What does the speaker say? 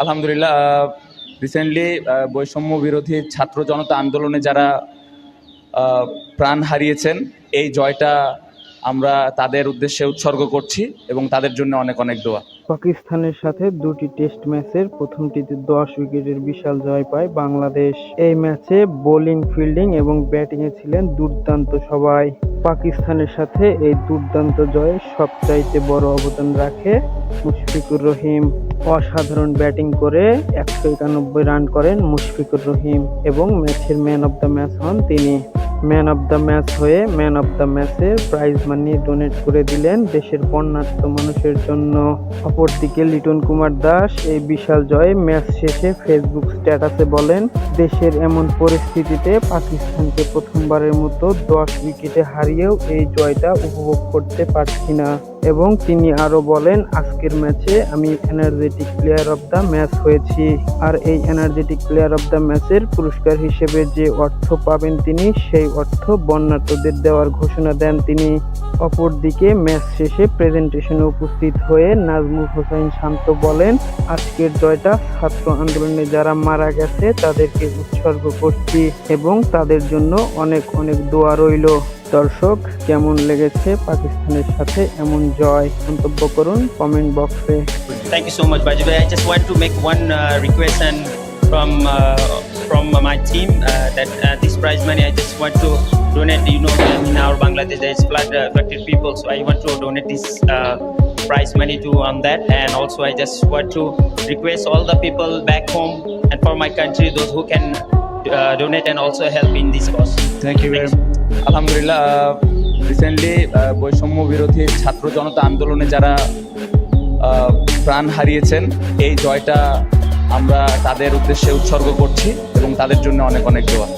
আলহামদুলিল্লাহ। রিসেন্টলি বৈষম্য বিরোধী ছাত্র জনতা আন্দোলনে যারা প্রাণ হারিয়েছেন, এই জয়টা আমরা তাদের উদ্দেশ্যে উৎসর্গ করছি এবং তাদের জন্য অনেক অনেক দোয়া। পাকিস্তানের সাথে দুটি টেস্ট ম্যাচের প্রথমটিতে 10 উইকেটের বিশাল জয় পায় বাংলাদেশ। এই ম্যাচে বোলিং, ফিল্ডিং এবং ব্যাটিংয়ে ছিলেন দুর্দান্ত সবাই। পাকিস্তানের সাথে এই দুর্দান্ত জয়ে সবচাইতে বড় অবদান রাখে মুশফিকুর রহিম। অসাধারণ ব্যাটিং করে 191 রান করেন মুশফিকুর রহিম এবং ম্যাচের ম্যান অব দ্য ম্যাচ হন তিনি। ম্যান অব দ্য ম্যাচ হয়ে ম্যান অব দ্য ম্যাচের প্রাইজ মানি ডোনেট করে দিলেন দেশের বন্যার্ত মানুষের জন্য। অপরদিকে লিটন কুমার দাস এই বিশাল জয়ে ম্যাচ শেষে ফেসবুক স্ট্যাটাসে বলেন, দেশের এমন পরিস্থিতিতে পাকিস্তানকে প্রথমবারের মতো 10 উইকেটে হারিয়েও এই জয়টা উপভোগ করতে পারছি না। এবং তিনি আরো বলেন, আজকের ম্যাচে আমি energetic player of the match হয়েছি। আর এই এনার্জেটিক প্লেয়ার অব দ্য ম্যাচের পুরস্কার হিসেবে যে অর্থ পাবেন তিনি, সেই অর্থ বন্যার্তদের দেওয়ার ঘোষণা দেন তিনি। অপরদিকে ম্যাচ শেষে প্রেজেন্টেশনে উপস্থিত হয়ে নাজমুল হোসাইন শান্ত বলেন, আজকের জয়টা ছাত্র আন্দোলনে যারা মারা গেছে তাদেরকে উৎসর্গ করছি এবং তাদের জন্য অনেক অনেক দোয়া রইল। দর্শক, কেমন লেগেছে পাকিস্তানের সাথে এমন জয়? মন্তব্য করুন কমেন্ট বক্সে। Thank you so much, Baji bhai. I just want to make one request and from my team that this prize money I just want to donate. You know, in our Bangladesh there is flood affected people, so I want to donate this prize money to on that. And also I just want to request all the people back home and for my country, those who can donate and also help in this cause. Thank you very much. আলহামদুলিল্লাহ। Recently বৈষম্য বিরোধী ছাত্র জনতা আন্দোলনে যারা প্রাণ হারিয়েছেন, এই জয়টা আমরা তাদের উদ্দেশ্যে উৎসর্গ করছি এবং তাদের জন্য অনেক অনেক দোয়া।